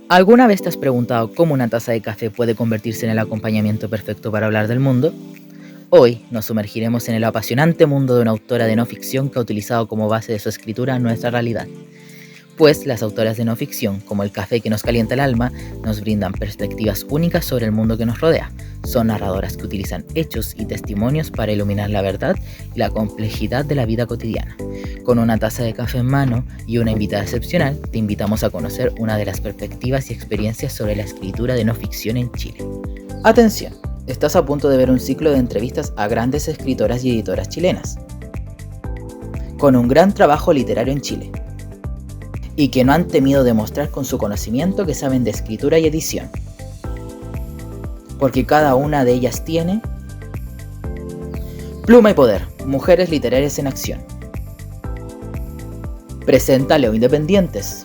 ¿Alguna vez te has preguntado cómo una taza de café puede convertirse en el acompañamiento perfecto para hablar del mundo? Hoy nos sumergiremos en el apasionante mundo de una autora de no ficción que ha utilizado como base de su escritura nuestra realidad. Pues las autoras de no ficción, como el café que nos calienta el alma, nos brindan perspectivas únicas sobre el mundo que nos rodea. Son narradoras que utilizan hechos y testimonios para iluminar la verdad y la complejidad de la vida cotidiana. Con una taza de café en mano y una invitada excepcional, te invitamos a conocer una de las perspectivas y experiencias sobre la escritura de no ficción en Chile. Atención, estás a punto de ver un ciclo de entrevistas a grandes escritoras y editoras chilenas, con un gran trabajo literario en Chile, y que no han temido demostrar con su conocimiento que saben de escritura y edición. Porque cada una de ellas tiene Pluma y Poder, Mujeres Literarias en Acción. Presenta Leo Independientes.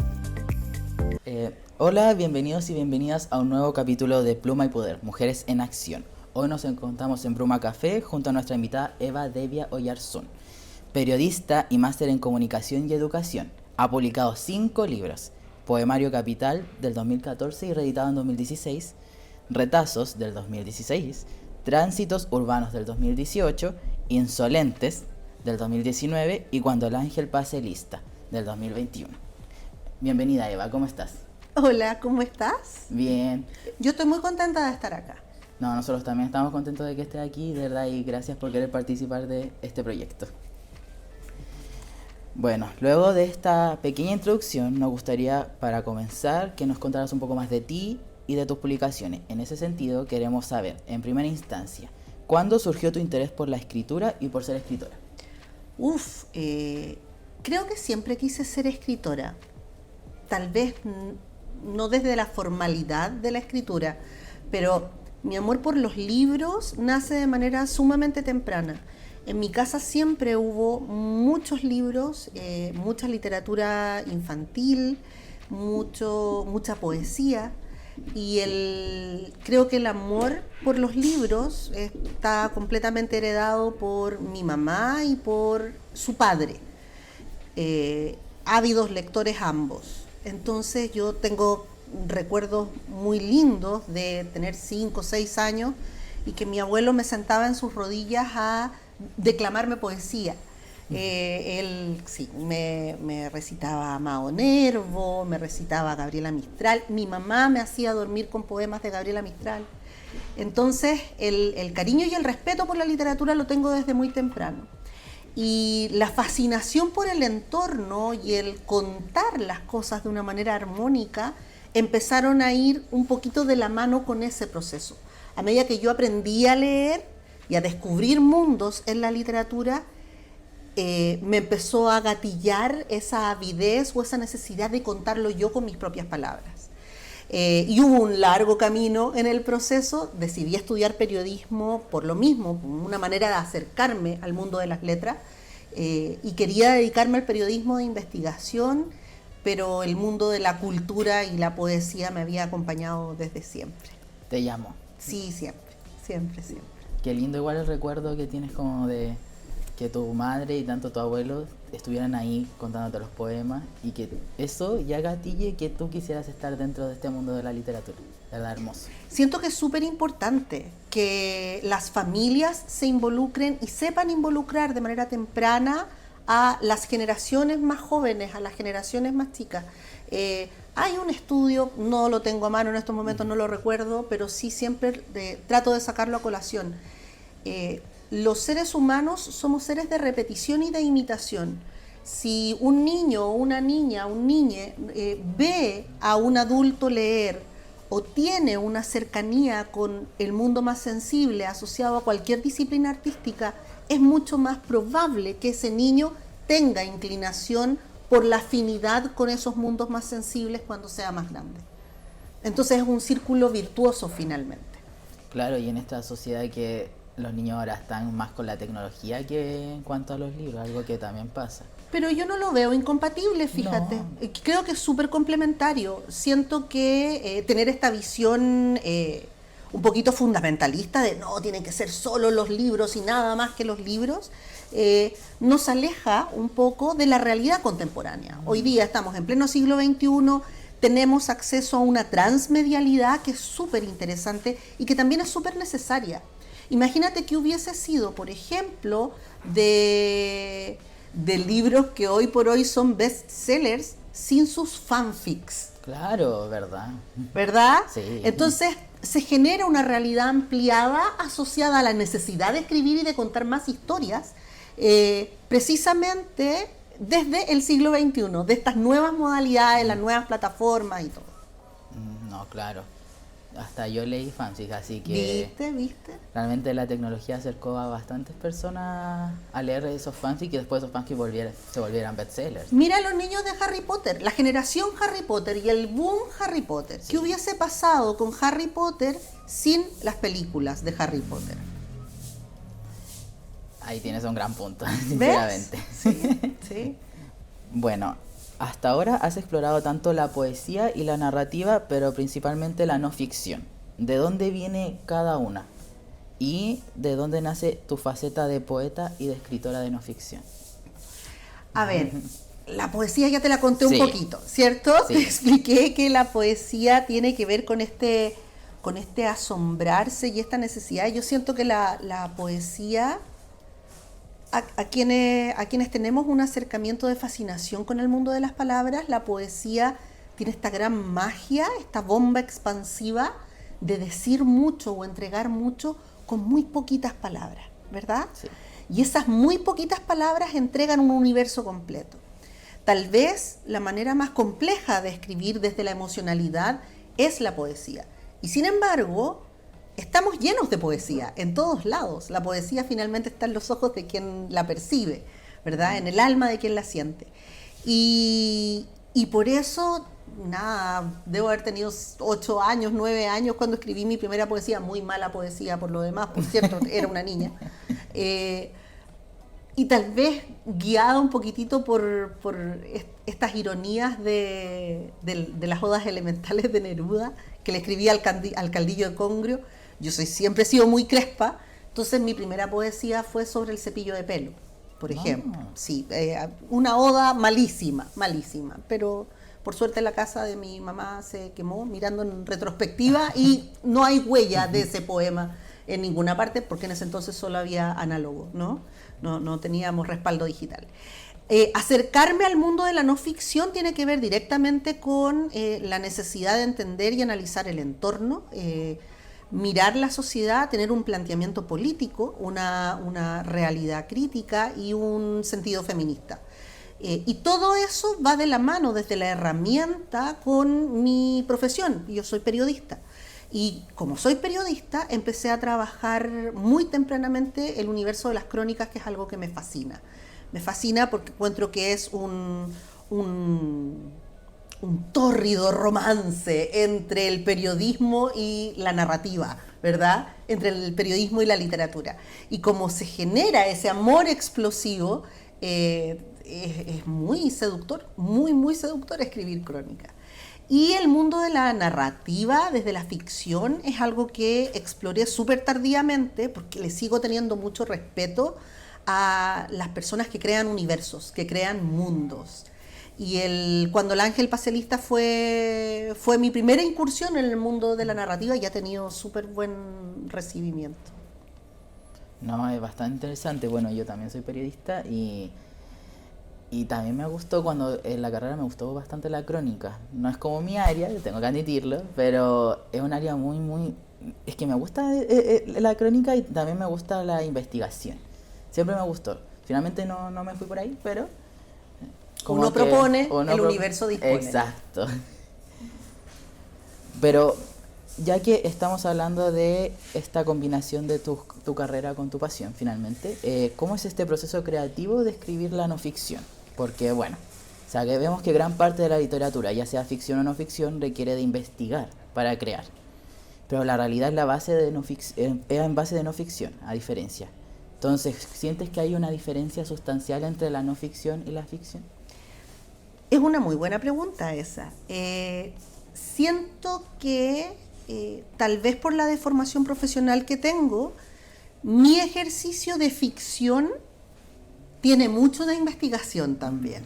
Hola, bienvenidos y bienvenidas a un nuevo capítulo de Pluma y Poder, Mujeres en Acción. Hoy nos encontramos en Bruma Café junto a nuestra invitada Eva Devia Oyarzún, periodista y máster en Comunicación y Educación. Ha publicado 5 libros: Poemario Capital del 2014 y reeditado en 2016, Retazos del 2016, Tránsitos Urbanos del 2018, Insolentes del 2019 y Cuando el Ángel pase lista del 2021. Bienvenida, Eva, ¿cómo estás? Hola, ¿cómo estás? Bien. Yo estoy muy contenta de estar acá. No, nosotros también estamos contentos de que estés aquí, de verdad, y gracias por querer participar de este proyecto. Bueno, luego de esta pequeña introducción, nos gustaría, para comenzar, que nos contaras un poco más de ti y de tus publicaciones. En ese sentido, queremos saber, en primera instancia, ¿cuándo surgió tu interés por la escritura y por ser escritora? Creo que siempre quise ser escritora. Tal vez no desde la formalidad de la escritura, pero mi amor por los libros nace de manera sumamente temprana. En mi casa siempre hubo muchos libros, mucha literatura infantil, mucha poesía, y creo que el amor por los libros está completamente heredado por mi mamá y por su padre, ávidos lectores ambos. Entonces yo tengo recuerdos muy lindos de tener 5 o 6 años y que mi abuelo me sentaba en sus rodillas a declamarme poesía. Él sí, me recitaba a Mao Nervo, me recitaba a Gabriela Mistral. Mi mamá me hacía dormir con poemas de Gabriela Mistral. Entonces el cariño y el respeto por la literatura lo tengo desde muy temprano. Y la fascinación por el entorno y el contar las cosas de una manera armónica empezaron a ir un poquito de la mano con ese proceso. A medida que yo aprendí a leer y a descubrir mundos en la literatura, me empezó a gatillar esa avidez o esa necesidad de contarlo yo con mis propias palabras. Y hubo un largo camino en el proceso. Decidí estudiar periodismo por lo mismo, una manera de acercarme al mundo de las letras, y quería dedicarme al periodismo de investigación, pero el mundo de la cultura y la poesía me había acompañado desde siempre. ¿Te llamo? Sí, siempre, siempre, siempre. Qué lindo igual el recuerdo que tienes como de que tu madre y tanto tu abuelo estuvieran ahí contándote los poemas y que eso ya gatille que tú quisieras estar dentro de este mundo de la literatura. De verdad hermoso. Siento que es súper importante que las familias se involucren y sepan involucrar de manera temprana a las generaciones más jóvenes, a las generaciones más chicas. Hay un estudio, no lo tengo a mano en estos momentos, no lo recuerdo, pero sí siempre trato de sacarlo a colación. Los seres humanos somos seres de repetición y de imitación. Si un niño o una niña, un niñe, ve a un adulto leer o tiene una cercanía con el mundo más sensible asociado a cualquier disciplina artística, es mucho más probable que ese niño tenga inclinación por la afinidad con esos mundos más sensibles cuando sea más grande. Entonces es un círculo virtuoso finalmente. Claro, y en esta sociedad que los niños ahora están más con la tecnología que en cuanto a los libros, algo que también pasa. Pero yo no lo veo incompatible, fíjate. No. Creo que es súper complementario. Siento que tener esta visión un poquito fundamentalista de no, tienen que ser solo los libros y nada más que los libros, nos aleja un poco de la realidad contemporánea. Hoy día estamos en pleno siglo XXI, tenemos acceso a una transmedialidad que es súper interesante y que también es súper necesaria. Imagínate que hubiese sido, por ejemplo, de libros que hoy por hoy son bestsellers sin sus fanfics. Claro, ¿verdad? ¿Verdad? Sí. Entonces se genera una realidad ampliada asociada a la necesidad de escribir y de contar más historias, precisamente desde el siglo XXI, de estas nuevas modalidades, las nuevas plataformas y todo. No, claro. Hasta yo leí fanfics, así que... ¿Viste? Realmente la tecnología acercó a bastantes personas a leer esos fanfics y después esos fanfics se volvieran bestsellers. Mira a los niños de Harry Potter, la generación Harry Potter y el boom Harry Potter. Sí. ¿Qué hubiese pasado con Harry Potter sin las películas de Harry Potter? Ahí tienes un gran punto, sinceramente. Sí, sí. Bueno, hasta ahora has explorado tanto la poesía y la narrativa, pero principalmente la no ficción. ¿De dónde viene cada una? ¿Y de dónde nace tu faceta de poeta y de escritora de no ficción? A ver, la poesía ya te la conté un poquito, ¿cierto? Sí. Te expliqué que la poesía tiene que ver con este asombrarse y esta necesidad. Yo siento que la poesía... A quienes tenemos un acercamiento de fascinación con el mundo de las palabras, la poesía tiene esta gran magia, esta bomba expansiva de decir mucho o entregar mucho con muy poquitas palabras, ¿verdad? Sí. Y esas muy poquitas palabras entregan un universo completo. Tal vez la manera más compleja de escribir desde la emocionalidad es la poesía. Y sin embargo... estamos llenos de poesía, en todos lados. La poesía finalmente está en los ojos de quien la percibe, ¿verdad? En el alma de quien la siente. Y por eso, debo haber tenido 8 años, 9 años cuando escribí mi primera poesía, muy mala poesía por lo demás, por cierto, era una niña. Y tal vez guiada un poquitito por estas ironías de las odas elementales de Neruda, que le escribía al Caldillo de Congrio. Yo siempre he sido muy crespa, entonces mi primera poesía fue sobre el cepillo de pelo, por ejemplo. Sí, una oda malísima, pero por suerte la casa de mi mamá se quemó mirando en retrospectiva y no hay huella de ese poema en ninguna parte, porque en ese entonces solo había análogo, no teníamos respaldo digital. Acercarme al mundo de la no ficción tiene que ver directamente con la necesidad de entender y analizar el entorno, mirar la sociedad, tener un planteamiento político, una realidad crítica y un sentido feminista. Y todo eso va de la mano desde la herramienta con mi profesión. Yo soy periodista. Y como soy periodista, empecé a trabajar muy tempranamente el universo de las crónicas, que es algo que me fascina. Me fascina porque encuentro que es un tórrido romance entre el periodismo y la narrativa, ¿verdad? Entre el periodismo y la literatura. Y como se genera ese amor explosivo, es muy seductor, muy seductor escribir crónica. Y el mundo de la narrativa, desde la ficción, es algo que exploré súper tardíamente, porque le sigo teniendo mucho respeto a las personas que crean universos, que crean mundos. Y cuando El Ángel Pacialista fue mi primera incursión en el mundo de la narrativa, y ha tenido súper buen recibimiento. No, es bastante interesante. Bueno, yo también soy periodista y también me gustó cuando en la carrera me gustó bastante la crónica. No es como mi área, tengo que admitirlo, pero es un área muy... Es que me gusta la crónica y también me gusta la investigación. Siempre me gustó. Finalmente no me fui por ahí, pero... Uno propone, el universo dispone. Exacto. Pero ya que estamos hablando de esta combinación de tu carrera con tu pasión, finalmente, ¿cómo es este proceso creativo de escribir la no ficción? Porque, bueno, o sea, que vemos que gran parte de la literatura, ya sea ficción o no ficción, requiere de investigar para crear. Pero la realidad es en base de no ficción, a diferencia. Entonces, ¿sientes que hay una diferencia sustancial entre la no ficción y la ficción? Es una muy buena pregunta esa. Siento que tal vez por la deformación profesional que tengo, mi ejercicio de ficción tiene mucho de investigación también.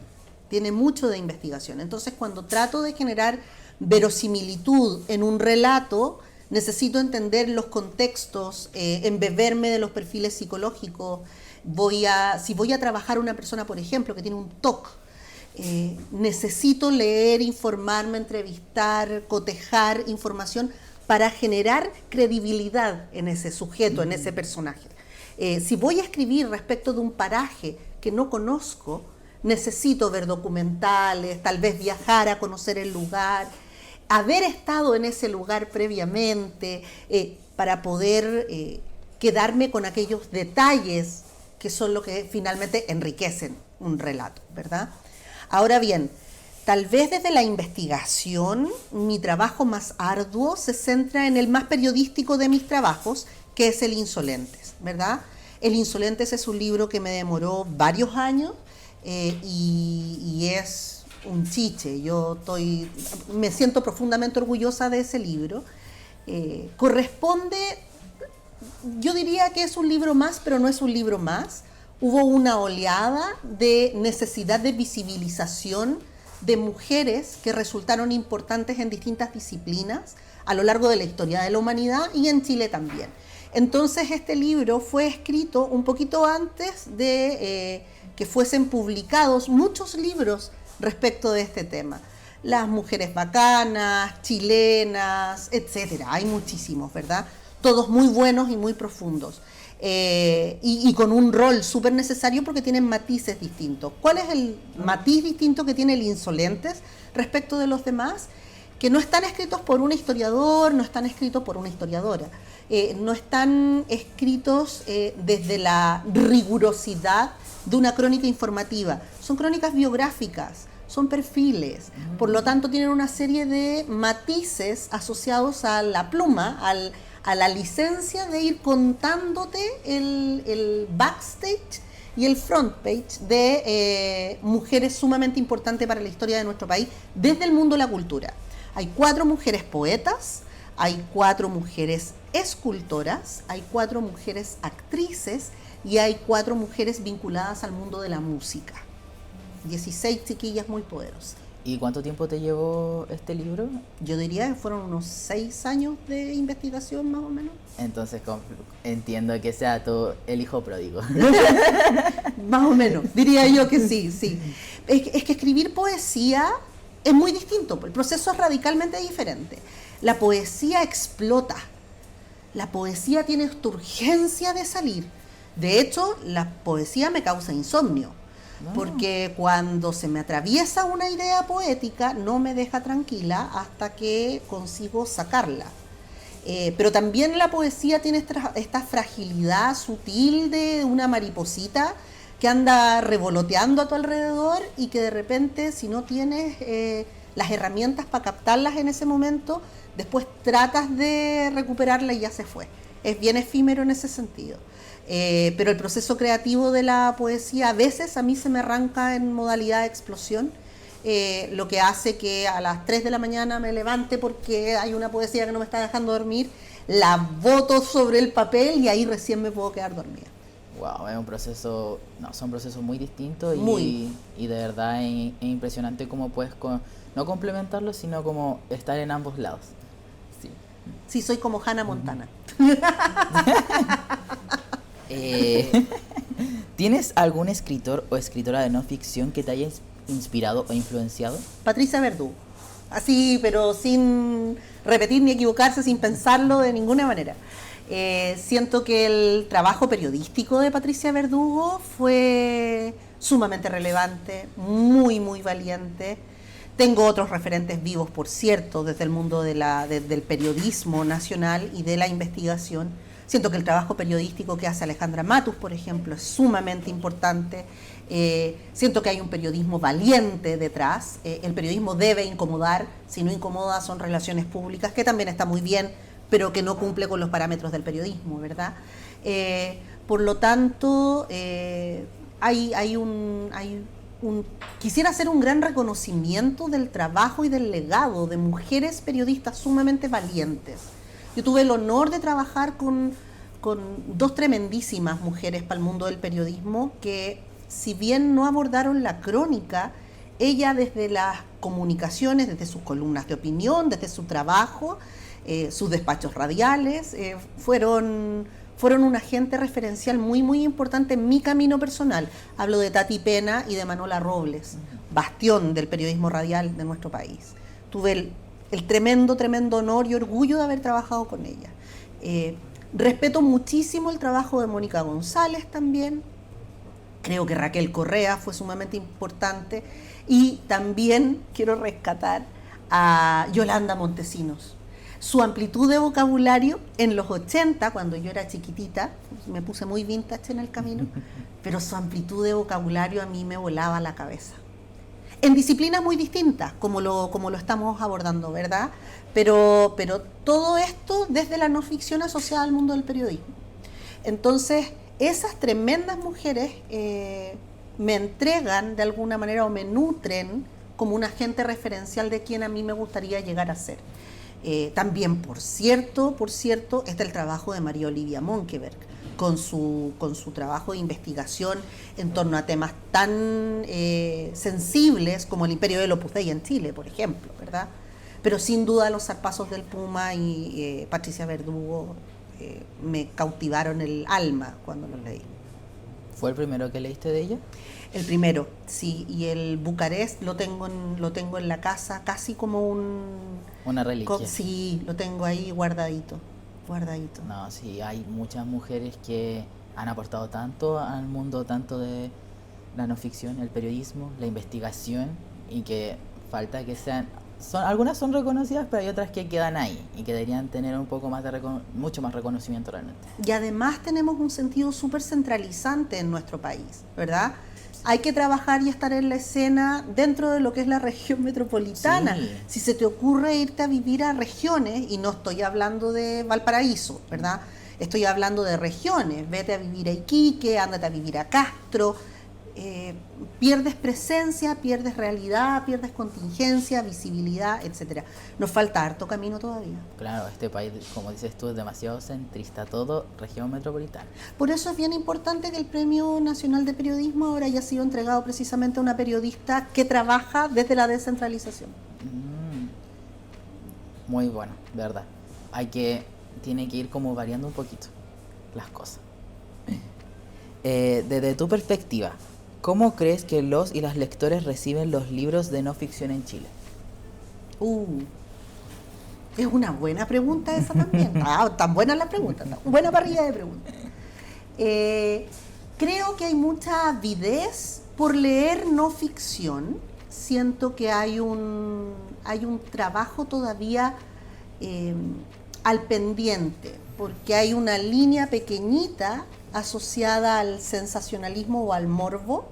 Tiene mucho de investigación. Entonces, cuando trato de generar verosimilitud en un relato, necesito entender los contextos, embeberme de los perfiles psicológicos. Si voy a trabajar una persona, por ejemplo, que tiene un TOC, necesito leer, informarme, entrevistar, cotejar información para generar credibilidad en ese sujeto, en ese personaje. Si voy a escribir respecto de un paraje que no conozco, necesito ver documentales, tal vez viajar a conocer el lugar, haber estado en ese lugar previamente, para poder quedarme con aquellos detalles que son lo que finalmente enriquecen un relato, ¿verdad? Ahora bien, tal vez desde la investigación, mi trabajo más arduo se centra en el más periodístico de mis trabajos, que es El Insolentes, ¿verdad? El Insolentes es un libro que me demoró varios años y es un chiche. Me siento profundamente orgullosa de ese libro. Corresponde, yo diría que es un libro más, pero no es un libro más. Hubo una oleada de necesidad de visibilización de mujeres que resultaron importantes en distintas disciplinas a lo largo de la historia de la humanidad y en Chile también. Entonces este libro fue escrito un poquito antes de que fuesen publicados muchos libros respecto de este tema. Las mujeres bacanas, chilenas, etcétera. Hay muchísimos, ¿verdad? Todos muy buenos y muy profundos. Y con un rol súper necesario porque tienen matices distintos. ¿Cuál es el matiz distinto que tiene El Insolentes respecto de los demás? Que no están escritos por un historiador, no están escritos por una historiadora, no están escritos desde la rigurosidad de una crónica informativa, son crónicas biográficas, son perfiles, por lo tanto tienen una serie de matices asociados a la pluma, a la licencia de ir contándote el backstage y el front page de mujeres sumamente importantes para la historia de nuestro país desde el mundo de la cultura. Hay 4 mujeres poetas, hay 4 mujeres escultoras, hay 4 mujeres actrices y hay 4 mujeres vinculadas al mundo de la música. 16 chiquillas muy poderosas. ¿Y cuánto tiempo te llevó este libro? Yo diría que fueron unos 6 años de investigación más o menos. Entonces entiendo que sea todo el hijo pródigo. Más o menos, diría yo que sí, sí. Es que escribir poesía es muy distinto, el proceso es radicalmente diferente. La poesía explota, la poesía tiene esta urgencia de salir. De hecho, la poesía me causa insomnio. Porque cuando se me atraviesa una idea poética no me deja tranquila hasta que consigo sacarla. Pero también la poesía tiene esta fragilidad sutil de una mariposita que anda revoloteando a tu alrededor y que de repente, si no tienes las herramientas para captarlas en ese momento, después tratas de recuperarla y ya se fue. Es bien efímero en ese sentido. Pero el proceso creativo de la poesía a veces a mí se me arranca en modalidad de explosión, lo que hace que a las 3 de la mañana me levante porque hay una poesía que no me está dejando dormir, la boto sobre el papel y ahí recién me puedo quedar dormida. Wow, es un proceso, son procesos muy distintos muy. Y de verdad es impresionante cómo puedes no complementarlos, sino como estar en ambos lados. Sí, sí, soy como Hannah Montana. ¿Tienes algún escritor o escritora de no ficción que te haya inspirado o influenciado? Patricia Verdugo, así, pero sin repetir ni equivocarse, sin pensarlo de ninguna manera. Siento que el trabajo periodístico de Patricia Verdugo fue sumamente relevante, muy, muy valiente. Tengo otros referentes vivos, por cierto, desde el mundo del periodismo nacional y de la investigación. Siento que el trabajo periodístico que hace Alejandra Matus, por ejemplo, es sumamente importante. Siento que hay un periodismo valiente detrás. El periodismo debe incomodar. Si no incomoda, son relaciones públicas, que también está muy bien, pero que no cumple con los parámetros del periodismo, ¿verdad? Por lo tanto, quisiera hacer un gran reconocimiento del trabajo y del legado de mujeres periodistas sumamente valientes. Yo tuve el honor de trabajar con 2 tremendísimas mujeres para el mundo del periodismo que, si bien no abordaron la crónica, ella desde las comunicaciones, desde sus columnas de opinión, desde su trabajo, sus despachos radiales, fueron un agente referencial muy, muy importante en mi camino personal. Hablo de Tati Pena y de Manola Robles, bastión del periodismo radial de nuestro país. Tuve el tremendo, tremendo honor y orgullo de haber trabajado con ella. Respeto muchísimo el trabajo de Mónica González también. Creo que Raquel Correa fue sumamente importante. Y también quiero rescatar a Yolanda Montesinos. Su amplitud de vocabulario en los 80, cuando yo era chiquitita, me puse muy vintage en el camino, pero su amplitud de vocabulario a mí me volaba la cabeza. En disciplinas muy distintas, como lo estamos abordando, ¿verdad? Pero todo esto desde la no ficción asociada al mundo del periodismo. Entonces, esas tremendas mujeres me entregan de alguna manera o me nutren como un agente referencial de quien a mí me gustaría llegar a ser. También, por cierto, está el trabajo de María Olivia Monkeberg, con su trabajo de investigación en torno a temas tan sensibles como el imperio del Opus Dei en Chile, por ejemplo, ¿verdad? Pero sin duda los zarpazos del Puma y Patricia Verdugo me cautivaron el alma cuando los leí. ¿Fue el primero que leíste de ella? El primero, sí, y el Bucarest lo tengo en la casa, casi como una reliquia. Sí, lo tengo ahí guardadito. No, sí, hay muchas mujeres que han aportado tanto al mundo, tanto de la no ficción, el periodismo, la investigación, y que falta que sean... algunas son reconocidas, pero hay otras que quedan ahí y que deberían tener un poco más mucho más reconocimiento realmente. Y además tenemos un sentido súper centralizante en nuestro país, ¿verdad? Hay que trabajar y estar en la escena dentro de lo que es la región metropolitana. Sí. Si se te ocurre irte a vivir a regiones, y no estoy hablando de Valparaíso, ¿verdad? Estoy hablando de regiones. Vete a vivir a Iquique, ándate a vivir a Castro. Pierdes presencia, pierdes realidad, pierdes contingencia, visibilidad, etcétera. Nos falta harto camino todavía. Claro, este país, como dices tú, es demasiado centrista, todo región metropolitana. Por eso es bien importante que el Premio Nacional de Periodismo ahora haya sido entregado precisamente a una periodista que trabaja desde la descentralización. Muy bueno, de verdad. Tiene que ir como variando un poquito las cosas. Desde tu perspectiva, ¿cómo crees que los y las lectores reciben los libros de no ficción en Chile? Es una buena pregunta esa también. Tan buena la pregunta, buena parrilla de preguntas. Creo que hay mucha avidez por leer no ficción. Siento que hay un trabajo todavía al pendiente, porque hay una línea pequeñita asociada al sensacionalismo o al morbo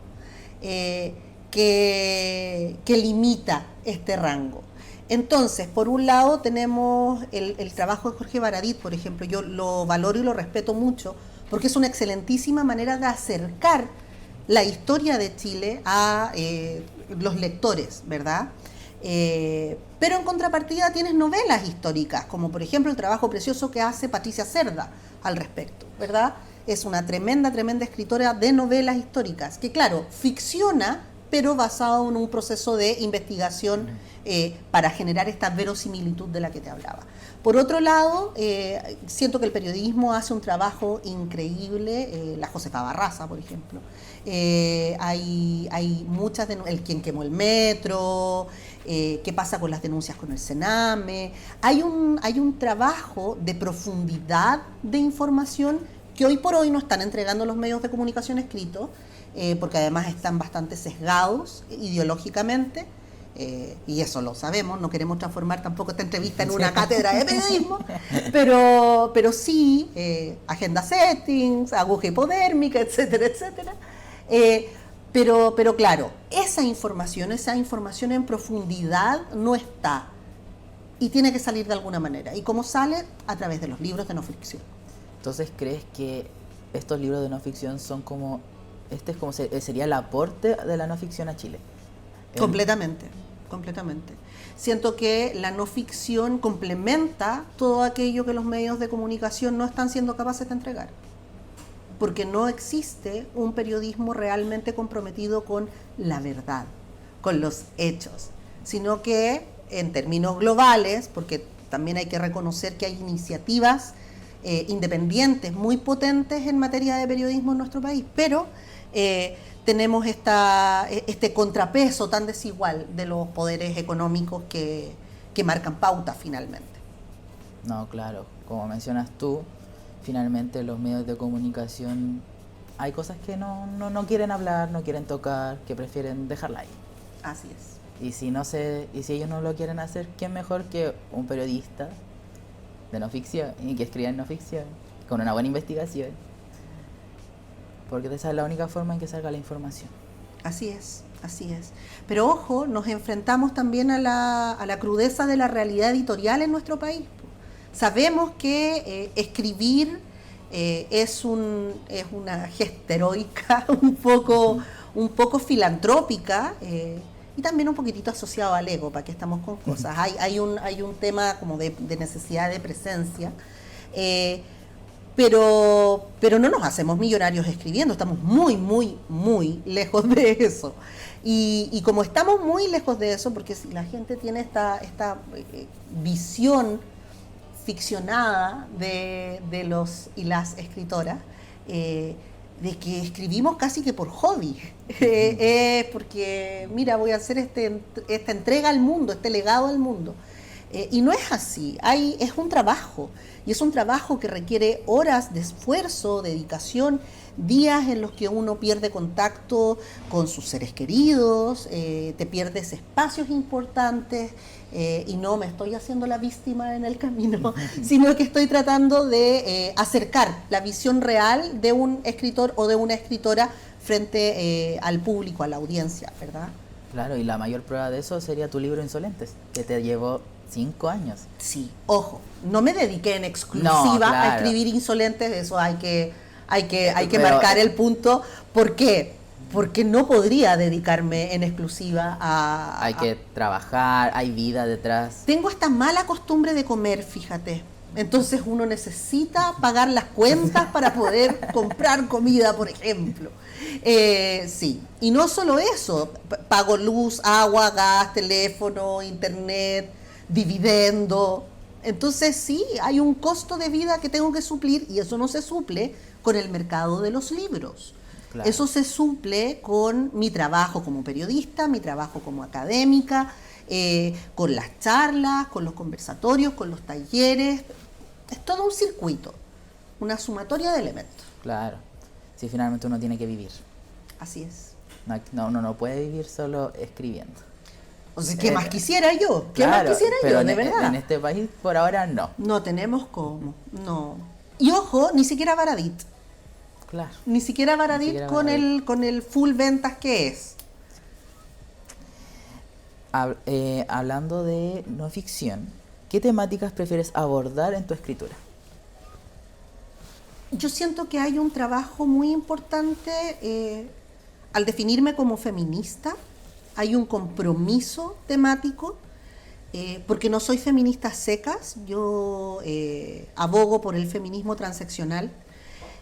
que limita este rango. Entonces, por un lado tenemos el trabajo de Jorge Baradit, por ejemplo. Yo lo valoro y lo respeto mucho porque es una excelentísima manera de acercar la historia de Chile a los lectores, ¿verdad? Pero en contrapartida tienes novelas históricas, como por ejemplo el trabajo precioso que hace Patricia Cerda al respecto, ¿verdad? Es una tremenda, tremenda escritora de novelas históricas, que claro, ficciona, pero basado en un proceso de investigación para generar esta verosimilitud de la que te hablaba. Por otro lado, siento que el periodismo hace un trabajo increíble, la Josefa Barraza, por ejemplo. Hay muchas, el quien quemó el metro, qué pasa con las denuncias con el Sename. Hay un trabajo de profundidad de información que hoy por hoy no están entregando los medios de comunicación escritos, porque además están bastante sesgados ideológicamente, y eso lo sabemos. No queremos transformar tampoco esta entrevista en una cátedra de periodismo, pero sí, agenda settings, aguja hipodérmica, etcétera, etcétera. Pero claro, esa información en profundidad no está, y tiene que salir de alguna manera. ¿Y cómo sale? A través de los libros de no ficción. Entonces, ¿crees que estos libros de no ficción son como... sería el aporte de la no ficción a Chile? Completamente. Siento que la no ficción complementa todo aquello que los medios de comunicación no están siendo capaces de entregar. Porque no existe un periodismo realmente comprometido con la verdad, con los hechos, sino que en términos globales, porque también hay que reconocer que hay iniciativas independientes muy potentes en materia de periodismo en nuestro país, pero tenemos este contrapeso tan desigual de los poderes económicos que marcan pauta finalmente. No, claro, como mencionas tú, finalmente los medios de comunicación hay cosas que no quieren hablar, no quieren tocar, que prefieren dejarla ahí. Así es. Y si ellos no lo quieren hacer, ¿quién mejor que un periodista de no ficción y que escriba en no ficción, con una buena investigación? Porque esa es la única forma en que salga la información. Así es, así es. Pero ojo, nos enfrentamos también a la crudeza de la realidad editorial en nuestro país. Sabemos que escribir es una gesta heroica, un poco filantrópica, y también un poquitito asociado al ego, para que estamos con cosas. Hay un tema como de necesidad de presencia, pero no nos hacemos millonarios escribiendo, estamos muy, muy, muy lejos de eso. Y como estamos muy lejos de eso, porque si la gente tiene esta visión ficcionada de los y las escritoras, de que escribimos casi que por hobby, porque mira, voy a hacer esta entrega al mundo, este legado al mundo. Y no es así, es un trabajo, y es un trabajo que requiere horas de esfuerzo, dedicación, días en los que uno pierde contacto con sus seres queridos, te pierdes espacios importantes, y no me estoy haciendo la víctima en el camino, sino que estoy tratando de acercar la visión real de un escritor o de una escritora frente al público, a la audiencia, ¿verdad? Claro, y la mayor prueba de eso sería tu libro Insolentes, que te llevó 5 años. Sí, ojo, no me dediqué en exclusiva a escribir Insolentes, eso hay que marcar el punto. ¿Por qué? Porque no podría dedicarme en exclusiva a... Hay que trabajar, hay vida detrás. Tengo esta mala costumbre de comer, fíjate. Entonces uno necesita pagar las cuentas para poder comprar comida, por ejemplo. Sí, y no solo eso, pago luz, agua, gas, teléfono, internet, dividendo. Entonces sí, hay un costo de vida que tengo que suplir, y eso no se suple con el mercado de los libros. Claro. Eso se suple con mi trabajo como periodista, mi trabajo como académica, con las charlas, con los conversatorios, con los talleres. Es todo un circuito, una sumatoria de elementos. Claro, si finalmente uno tiene que vivir. Así es. Uno no puede vivir solo escribiendo. O sea, ¿qué más quisiera yo? ¿Qué claro, más quisiera pero yo, de verdad? En este país por ahora no. No tenemos cómo, no. Y ojo, ni siquiera Baradit. Claro. Ni siquiera Baradit con el full ventas que es. Hablando de no ficción, ¿qué temáticas prefieres abordar en tu escritura? Yo siento que hay un trabajo muy importante al definirme como feminista. Hay un compromiso temático, porque no soy feminista a secas. Yo abogo por el feminismo transaccional,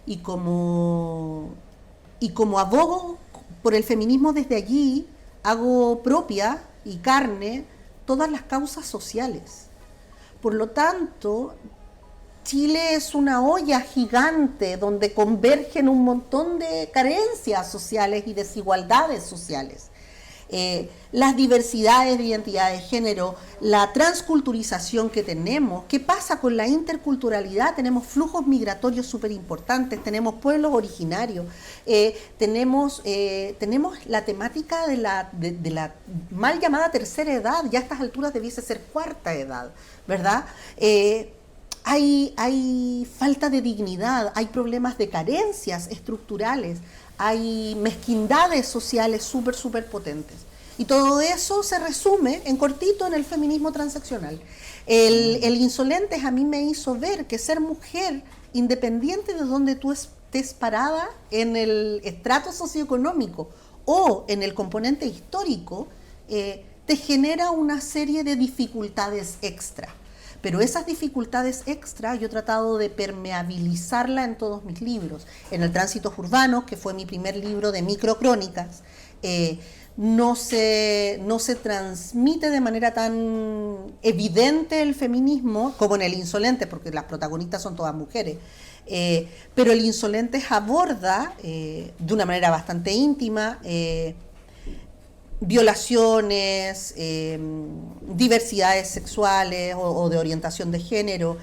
y como abogo por el feminismo desde allí, hago propia y carne todas las causas sociales. Por lo tanto, Chile es una olla gigante donde convergen un montón de carencias sociales y desigualdades sociales. Las diversidades de identidad de género, la transculturización que tenemos. ¿Qué pasa con la interculturalidad? Tenemos flujos migratorios súper importantes, tenemos pueblos originarios, tenemos la temática de la mal llamada tercera edad, ya a estas alturas debiese ser cuarta edad, ¿verdad? Hay falta de dignidad, hay problemas de carencias estructurales, hay mezquindades sociales súper potentes. Y todo eso se resume en cortito en el feminismo transaccional. El Insolentes a mí me hizo ver que ser mujer, independiente de donde tú estés parada en el estrato socioeconómico o en el componente histórico, te genera una serie de dificultades extra. Pero esas dificultades extra yo he tratado de permeabilizarla en todos mis libros. En El Tránsitos Urbanos, que fue mi primer libro de microcrónicas, No se transmite de manera tan evidente el feminismo como en El Insolente, porque las protagonistas son todas mujeres. Pero El Insolente aborda de una manera bastante íntima violaciones, diversidades sexuales o de orientación de género,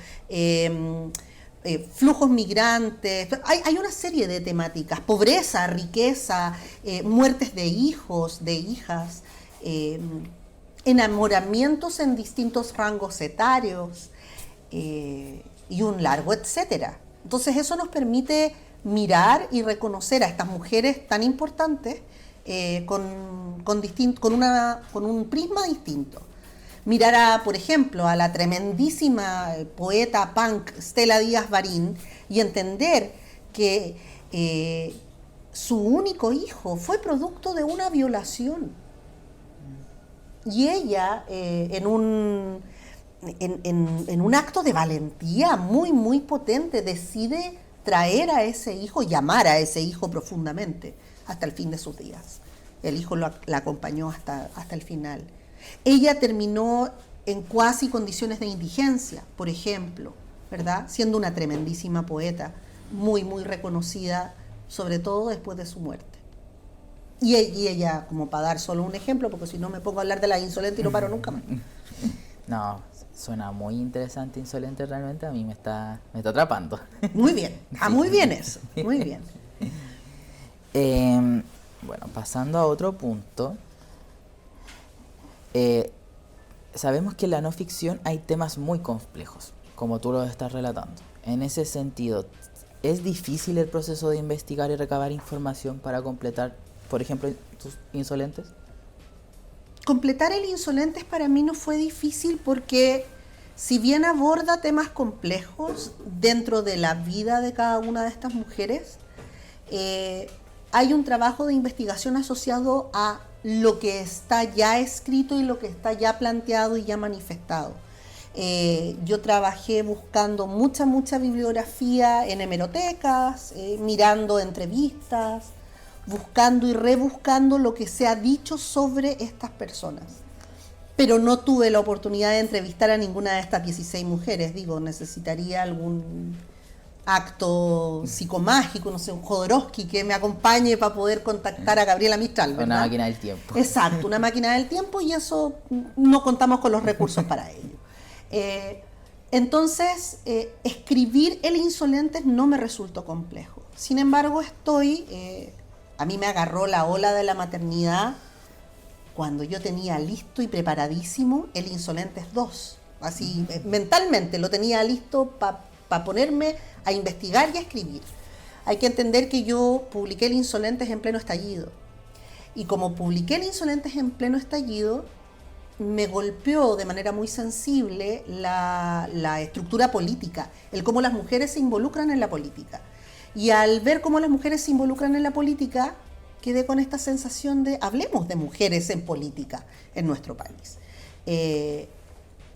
flujos migrantes. Hay una serie de temáticas: pobreza, riqueza, muertes de hijos, de hijas, enamoramientos en distintos rangos etarios, y un largo etcétera. Entonces eso nos permite mirar y reconocer a estas mujeres tan importantes con un prisma distinto. Mirar, por ejemplo, a la tremendísima poeta punk Stella Díaz Barín y entender que su único hijo fue producto de una violación. Y ella, en un acto de valentía muy, muy potente, decide traer a ese hijo, llamar a ese hijo profundamente, hasta el fin de sus días. El hijo la acompañó hasta el final. Ella terminó en cuasi condiciones de indigencia, por ejemplo, ¿verdad? Siendo una tremendísima poeta, muy, muy reconocida, sobre todo después de su muerte. Y ella, como para dar solo un ejemplo, porque si no me pongo a hablar de La Insolente y no paro nunca más. No, suena muy interesante, Insolente, realmente a mí me está atrapando. Muy bien, muy bien eso, muy bien. Bueno, pasando a otro punto, sabemos que en la no ficción hay temas muy complejos, como tú lo estás relatando. En ese sentido, ¿es difícil el proceso de investigar y recabar información para completar, por ejemplo, tus Insolentes? Completar El Insolentes para mí no fue difícil porque, si bien aborda temas complejos dentro de la vida de cada una de estas mujeres, hay un trabajo de investigación asociado a lo que está ya escrito y lo que está ya planteado y ya manifestado. Yo trabajé buscando mucha bibliografía en hemerotecas, mirando entrevistas, buscando y rebuscando lo que se ha dicho sobre estas personas. Pero no tuve la oportunidad de entrevistar a ninguna de estas 16 mujeres. Digo, necesitaría algún acto psicomágico, no sé, un Jodorowsky que me acompañe para poder contactar a Gabriela Mistral, ¿verdad? Una máquina del tiempo. Exacto, una máquina del tiempo, y eso no contamos con los recursos para ello. Entonces, escribir El Insolentes no me resultó complejo. Sin embargo, a mí me agarró la ola de la maternidad cuando yo tenía listo y preparadísimo El Insolentes 2. Así, mentalmente lo tenía listo para ponerme a investigar y a escribir. Hay que entender que yo publiqué El Insolentes en pleno estallido. Y como publiqué El Insolentes en pleno estallido, me golpeó de manera muy sensible la estructura política, el cómo las mujeres se involucran en la política. Y al ver cómo las mujeres se involucran en la política, quedé con esta sensación de hablemos de mujeres en política en nuestro país.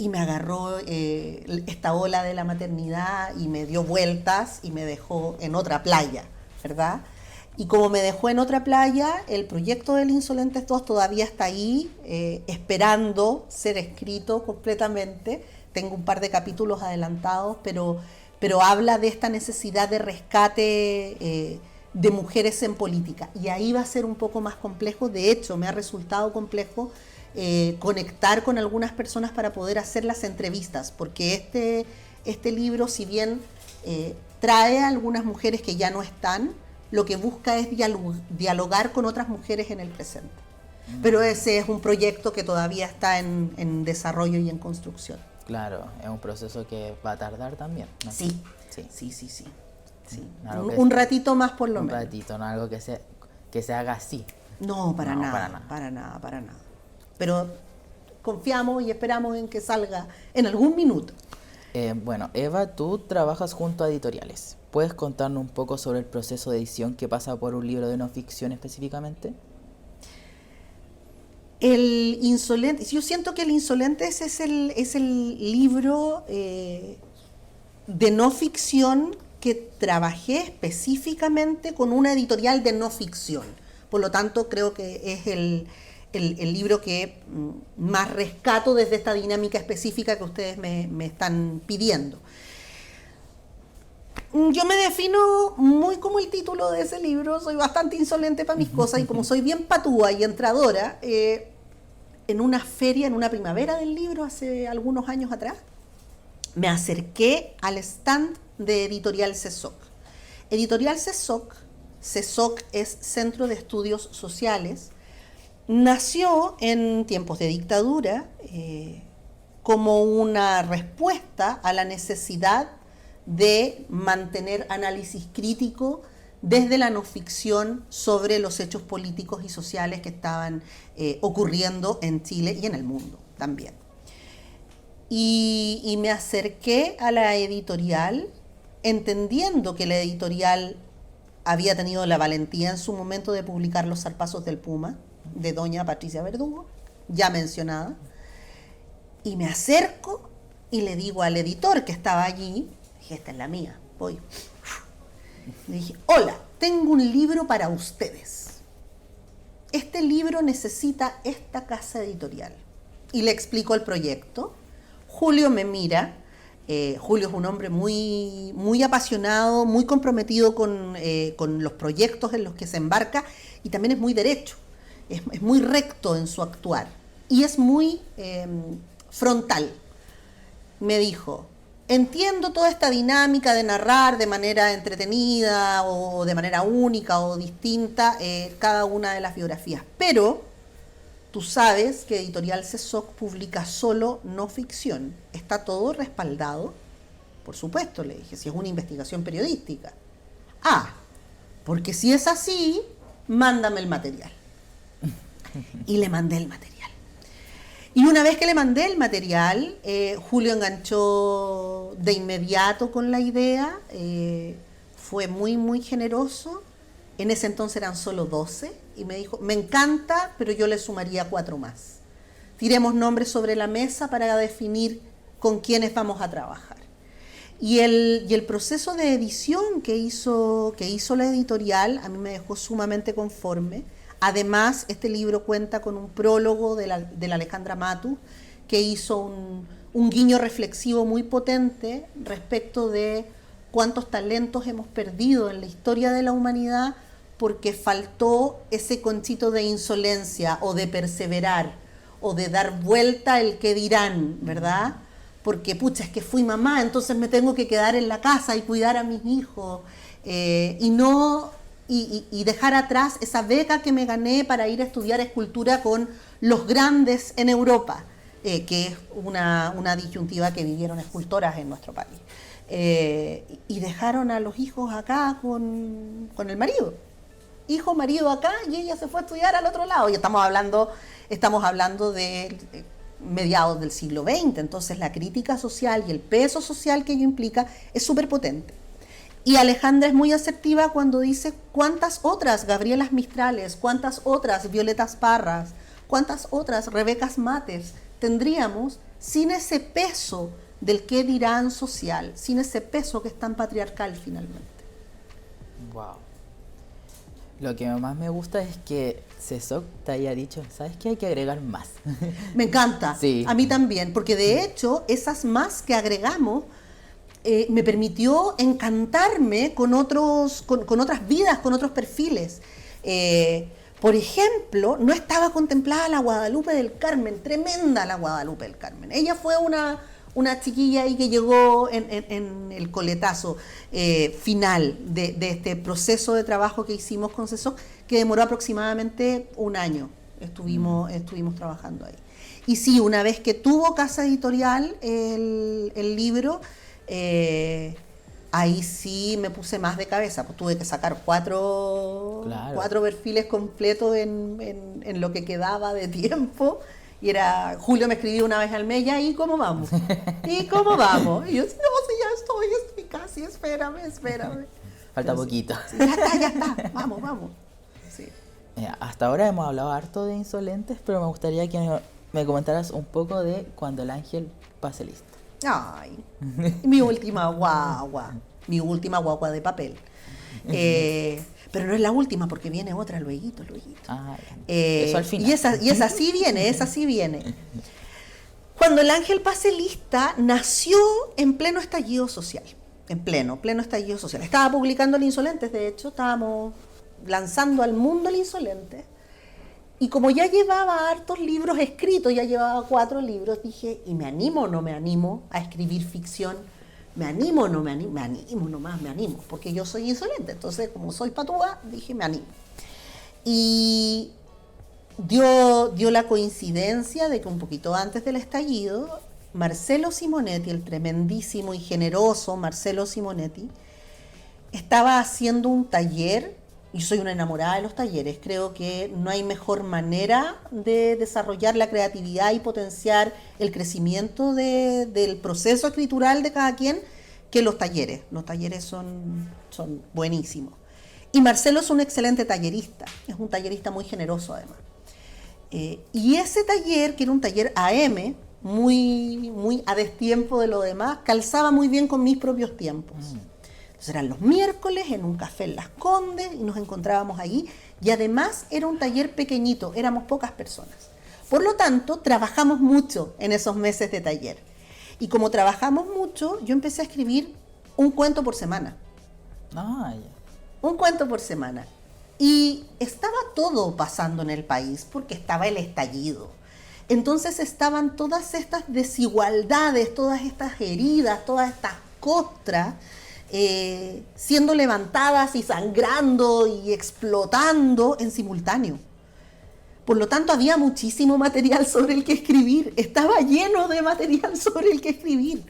Y me agarró esta ola de la maternidad y me dio vueltas y me dejó en otra playa, ¿verdad? Y como me dejó en otra playa, el proyecto del Insolentes 2 todavía está ahí, esperando ser escrito completamente. Tengo un par de capítulos adelantados, pero habla de esta necesidad de rescate de mujeres en política. Y ahí va a ser un poco más complejo. De hecho, me ha resultado complejo conectar con algunas personas para poder hacer las entrevistas, porque este libro, si bien trae a algunas mujeres que ya no están, lo que busca es dialogar con otras mujeres en el presente. Pero ese es un proyecto que todavía está en desarrollo y en construcción. Claro, es un proceso que va a tardar también, ¿no? Sí. Un ratito más por lo menos. Un ratito, no algo que se haga así. No, para nada. Pero confiamos y esperamos en que salga en algún minuto. Bueno, Eva, tú trabajas junto a editoriales. ¿Puedes contarnos un poco sobre el proceso de edición que pasa por un libro de no ficción específicamente? El Insolentes, yo siento que El Insolentes es el libro de no ficción que trabajé específicamente con una editorial de no ficción, Por lo tanto, creo que es el libro que más rescato desde esta dinámica específica que ustedes me están pidiendo. Yo me defino muy como el título de ese libro, soy bastante insolente para mis cosas y como soy bien patúa y entradora, en una feria, en una primavera del libro, hace algunos años atrás, me acerqué al stand de Editorial CESOC. Editorial CESOC, CESOC es Centro de Estudios Sociales, nació en tiempos de dictadura como una respuesta a la necesidad de mantener análisis crítico desde la no ficción sobre los hechos políticos y sociales que estaban ocurriendo en Chile y en el mundo también. Y me acerqué a la editorial entendiendo que la editorial había tenido la valentía en su momento de publicar Los zarpazos del Puma, de doña Patricia Verdugo, ya mencionada, y me acerco y le digo al editor que estaba allí, dije, esta es la mía, voy. Le dije, hola, tengo un libro para ustedes. Este libro necesita esta casa editorial. Y le explico el proyecto. Julio me mira. Julio es un hombre muy, muy apasionado, muy comprometido con los proyectos en los que se embarca y también es muy derecho. Es muy recto en su actuar y es muy frontal. Me dijo, entiendo toda esta dinámica de narrar de manera entretenida o de manera única o distinta cada una de las biografías, pero tú sabes que Editorial CESOC publica solo no ficción. ¿Está todo respaldado? Por supuesto, le dije, si es una investigación periodística. Ah, porque si es así, mándame el material. Y le mandé el material. Y una vez que le mandé el material, Julio enganchó de inmediato con la idea, fue muy, muy generoso. En ese entonces eran solo 12 y me dijo, me encanta, pero yo le sumaría 4 más. Tiremos nombres sobre la mesa para definir con quiénes vamos a trabajar. Y el proceso de edición que hizo la editorial a mí me dejó sumamente conforme. Además, este libro cuenta con un prólogo de la Alejandra Matus, que hizo un guiño reflexivo muy potente respecto de cuántos talentos hemos perdido en la historia de la humanidad porque faltó ese conchito de insolencia o de perseverar o de dar vuelta el qué dirán, ¿verdad? Porque, pucha, es que fui mamá, entonces me tengo que quedar en la casa y cuidar a mis hijos y dejar atrás esa beca que me gané para ir a estudiar escultura con los grandes en Europa, que es una disyuntiva que vivieron escultoras en nuestro país. Y dejaron a los hijos acá con el marido. Hijo, marido acá, y ella se fue a estudiar al otro lado. Y estamos hablando de mediados del siglo XX, entonces la crítica social y el peso social que ello implica es súper potente. Y Alejandra es muy asertiva cuando dice cuántas otras Gabrielas Mistrales, cuántas otras Violetas Parras, cuántas otras Rebecas Mates tendríamos sin ese peso del qué dirán social, sin ese peso que es tan patriarcal finalmente. Wow. Lo que más me gusta es que CESOC te haya dicho, ¿sabes qué? Hay que agregar más. Me encanta, sí. A mí también, porque de hecho esas más que agregamos me permitió encantarme con otras vidas, con otros perfiles. Por ejemplo, no estaba contemplada la Guadalupe del Carmen, tremenda la Guadalupe del Carmen. Ella fue una chiquilla ahí que llegó en el coletazo final de este proceso de trabajo que hicimos con CESOC, que demoró aproximadamente un año. Estuvimos trabajando ahí. Y sí, una vez que tuvo casa editorial el libro, ahí sí me puse más de cabeza, pues tuve que sacar cuatro perfiles completos en lo que quedaba de tiempo. Y Julio me escribió una vez al mes, ¿ya? ¿Y cómo vamos? ¿Y cómo vamos? Y yo, no, sí, ya estoy casi, espérame. Falta poquito. Sí, ya está, vamos. Sí. Hasta ahora hemos hablado harto de insolentes, pero me gustaría que me comentaras un poco de Cuando el ángel pase lista. Ay, mi última guagua de papel. Pero no es la última porque viene otra lueguito. Eso al final. Y esa sí viene. Cuando el ángel pase lista nació en pleno estallido social. En pleno estallido social. Estaba publicando El Insolentes, de hecho, estábamos lanzando al mundo El Insolente. Y como ya llevaba hartos libros escritos, ya llevaba 4 libros, dije, ¿y me animo o no me animo a escribir ficción? ¿Me animo o no me animo? Me animo, porque yo soy insolente. Entonces, como soy patúa, dije, me animo. Y dio la coincidencia de que un poquito antes del estallido, Marcelo Simonetti, el tremendísimo y generoso Marcelo Simonetti, estaba haciendo un taller. Yo soy una enamorada de los talleres, creo que no hay mejor manera de desarrollar la creatividad y potenciar el crecimiento del proceso escritural de cada quien que los talleres. Los talleres son buenísimos. Y Marcelo es un excelente tallerista, es un tallerista muy generoso además. Y ese taller, que era un taller AM, muy a destiempo de lo demás, calzaba muy bien con mis propios tiempos. Entonces eran los miércoles en un café en Las Condes y nos encontrábamos allí. Y además era un taller pequeñito, éramos pocas personas. Por lo tanto, trabajamos mucho en esos meses de taller. Y como trabajamos mucho, yo empecé a escribir un cuento por semana. Un cuento por semana. Y estaba todo pasando en el país porque estaba el estallido. Entonces estaban todas estas desigualdades, todas estas heridas, todas estas costras, siendo levantadas y sangrando y explotando en simultáneo. Por lo tanto, había muchísimo material sobre el que escribir. Estaba lleno de material sobre el que escribir.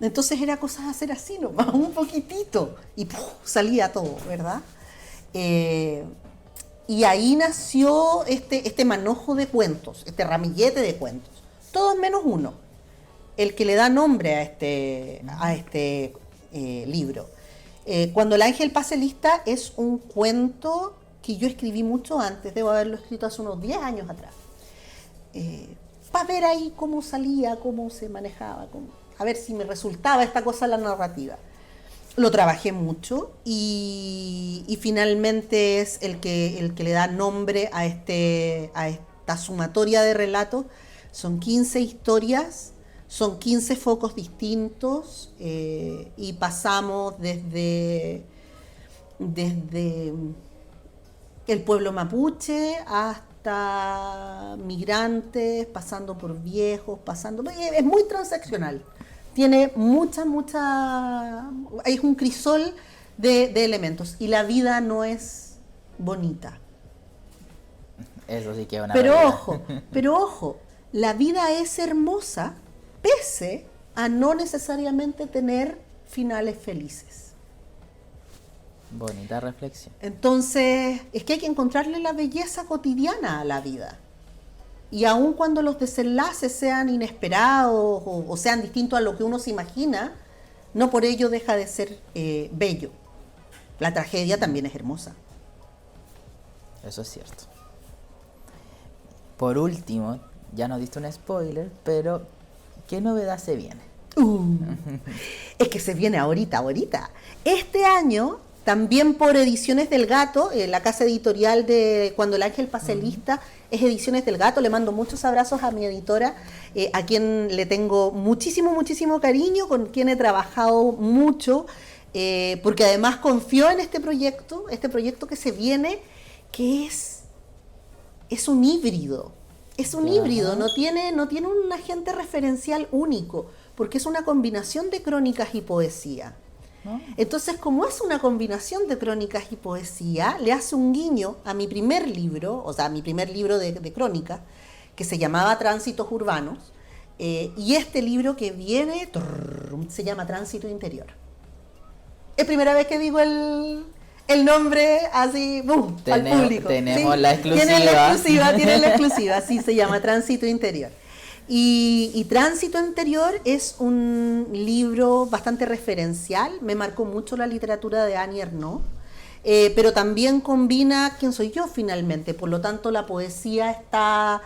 Entonces era cosa de hacer así nomás, un poquitito. Y ¡puf!, salía todo, ¿verdad? Y ahí nació este manojo de cuentos, este ramillete de cuentos. Todos menos uno. El que le da nombre a este libro. Cuando el ángel pase lista es un cuento que yo escribí mucho antes, debo haberlo escrito hace unos 10 años atrás, para ver ahí cómo salía, cómo se manejaba, a ver si me resultaba esta cosa la narrativa. Lo trabajé mucho y finalmente es el que le da nombre a esta sumatoria de relatos. Son 15 historias, son 15 focos distintos, y pasamos desde el pueblo mapuche hasta migrantes, pasando por viejos, es muy transaccional. Tiene es un crisol de elementos y la vida no es bonita. Eso sí que es una Pero ojo, la vida es hermosa pese a no necesariamente tener finales felices. Bonita reflexión. Entonces, es que hay que encontrarle la belleza cotidiana a la vida. Y aun cuando los desenlaces sean inesperados o sean distintos a lo que uno se imagina, no por ello deja de ser bello. La tragedia también es hermosa. Eso es cierto. Por último, ya nos diste un spoiler, pero ¿qué novedad se viene? Es que se viene ahorita. Este año, también por Ediciones del Gato, la casa editorial de Cuando el Ángel pase lista, es Ediciones del Gato. Le mando muchos abrazos a mi editora, a quien le tengo muchísimo cariño, con quien he trabajado mucho, porque además confió en este proyecto que se viene, que es un híbrido. No tiene un agente referencial único, porque es una combinación de crónicas y poesía. Entonces, como es una combinación de crónicas y poesía, le hace un guiño a mi primer libro, de crónicas, que se llamaba Tránsitos Urbanos, y este libro que viene se llama Tránsito Interior. Es primera vez que digo el nombre así, al público. Tenemos, ¿sí?, la exclusiva. Tiene la exclusiva, sí, se llama Tránsito Interior. Y Tránsito Interior es un libro bastante referencial, me marcó mucho la literatura de Annie Ernaux, pero también combina quién soy yo finalmente, por lo tanto la poesía está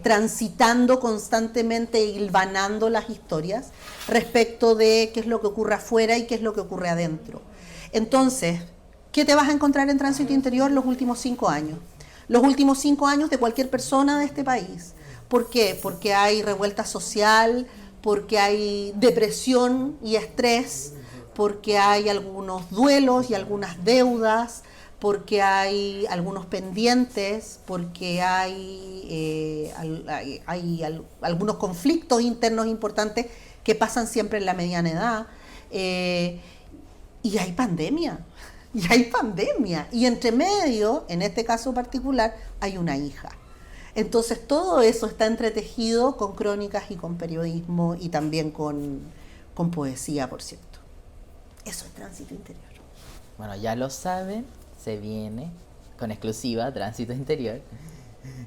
transitando constantemente, hilvanando las historias respecto de qué es lo que ocurre afuera y qué es lo que ocurre adentro. Entonces, ¿Qué te vas a encontrar en Tránsito Interior los últimos 5 años? Los últimos 5 años de cualquier persona de este país. ¿Por qué? Porque hay revuelta social, porque hay depresión y estrés, porque hay algunos duelos y algunas deudas, porque hay algunos pendientes, porque hay algunos conflictos internos importantes que pasan siempre en la mediana edad, y hay pandemia, y entre medio, en este caso particular, hay una hija. Entonces todo eso está entretejido con crónicas y con periodismo y también con poesía, por cierto. Eso es Tránsito Interior. Bueno, ya lo saben, se viene con exclusiva Tránsito Interior,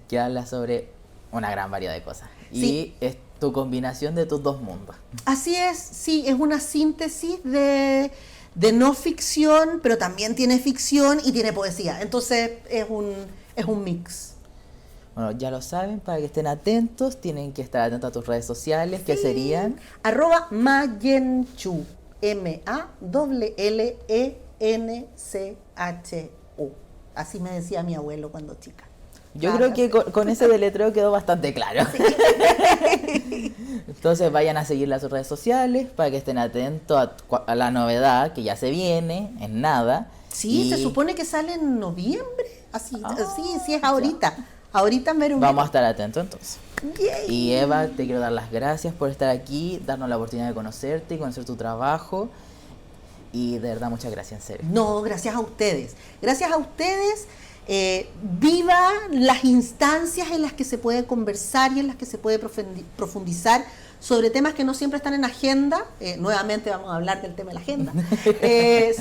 que habla sobre una gran variedad de cosas. Sí. Y es tu combinación de tus dos mundos. Así es, sí, es una síntesis de no ficción, pero también tiene ficción y tiene poesía. Entonces es un mix. Bueno, ya lo saben, para que estén atentos, tienen que estar atentos a tus redes sociales, que serían... @Mallenchu, MALLENCHU. Así me decía mi abuelo cuando chica. Yo creo que con ese deletreo quedó bastante claro. Sí. Entonces vayan a seguirla a sus redes sociales para que estén atentos a la novedad que ya se viene, en nada. Sí, se supone que sale en noviembre. Así sí es ahorita. Ya. Ahorita en Verumero. Vamos a estar atentos entonces. Yay. Y Eva, te quiero dar las gracias por estar aquí, darnos la oportunidad de conocerte y conocer tu trabajo. Y de verdad, muchas gracias, en serio. No, gracias a ustedes. Gracias a ustedes. Viva las instancias en las que se puede conversar y en las que se puede profundizar sobre temas que no siempre están en agenda. Nuevamente vamos a hablar del tema de la agenda.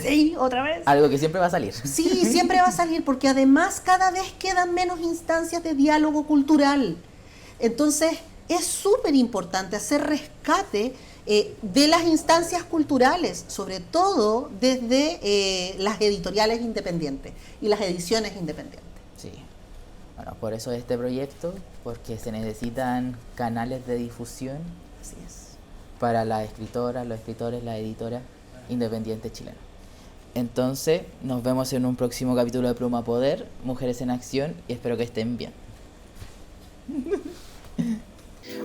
Sí, otra vez. Algo que siempre va a salir. Sí, siempre va a salir, porque además cada vez quedan menos instancias de diálogo cultural. Entonces es súper importante hacer rescate de las instancias culturales, sobre todo desde las editoriales independientes y las ediciones independientes. Sí, bueno, por eso este proyecto, porque se necesitan canales de difusión. Así es. Para las escritoras, los escritores, las editoras independientes chilenas. Entonces, nos vemos en un próximo capítulo de Pluma Poder, Mujeres en Acción, y espero que estén bien.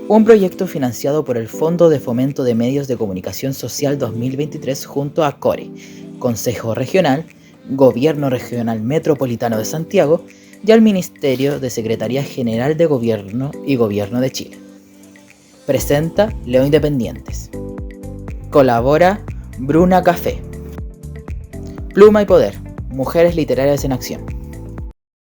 Un proyecto financiado por el Fondo de Fomento de Medios de Comunicación Social 2023 junto a CORE, Consejo Regional, Gobierno Regional Metropolitano de Santiago y al Ministerio de Secretaría General de Gobierno y Gobierno de Chile. Presenta Leo Independientes. Colabora Bruna Café. Pluma y Poder, Mujeres Literarias en Acción.